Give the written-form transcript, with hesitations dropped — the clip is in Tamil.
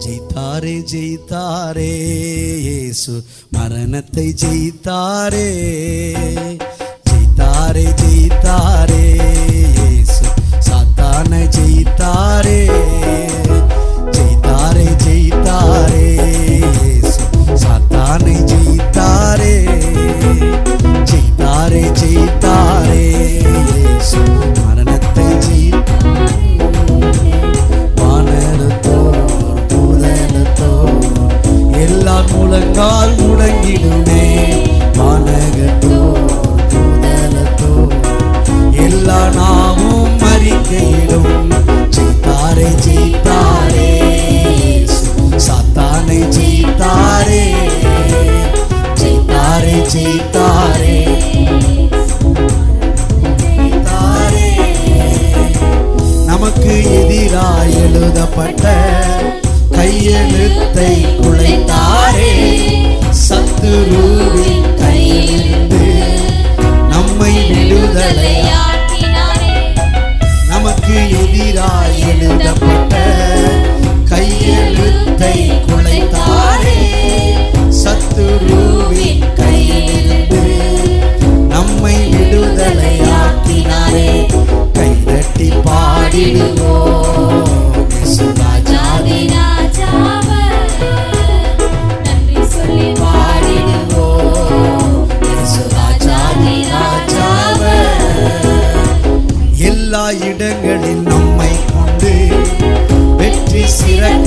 ஜெயித்தாரே ஜெயித்தாரே இயேசு மரணத்தை ஜெயித்தாரே. ஜெயித்தாரே ஜெயித்தாரே இயேசு சாத்தானை ஜெயித்தாரே. ஜெயித்தாரே ஜெயித்தாரே இயேசு சாத்தானை ஜெயித்தாரே. ஜெயித்தாரே ஜெயித்தாரே இயேசு மரணத்தை ஜெயித்தாரே. வானலத்தோர் பூதலத்தோர் எல்லார் முழங்கால் முடங்கிடுமே. வானகத்தோர் பூதலத்தோர் எல்லா நாமும் அறிக்கையிடும். ஜெயித்தாரே ஜெயித்தாரே சாத்தானை ஜெயித்தாரே. ஜெயித்தாரே ஜெயித்தாரே நமக்கு எதிராய் எழுதப்பட்ட கையெழுத்தை குலைத்தாரே. சத்துருவின் கையிலிருந்து நம்மை விடுதலையாக்கினாரே. நமக்கு எதிராய் எழுதப்பட்ட கையெழுத்தை குலைத்தாரே. சத்துருவின் கையிலிருந்து நம்மை விடுதலையாக்கினாரே. கைதட்டி பாடிடுவோம் ராஜாதி ராஜாவர். நன்றி சொல்லி பாடிடுவோம் ராஜாதி ராஜாவர். எல்லா இடங்களில் நம்மை கொண்டு வெற்றி சிறக்க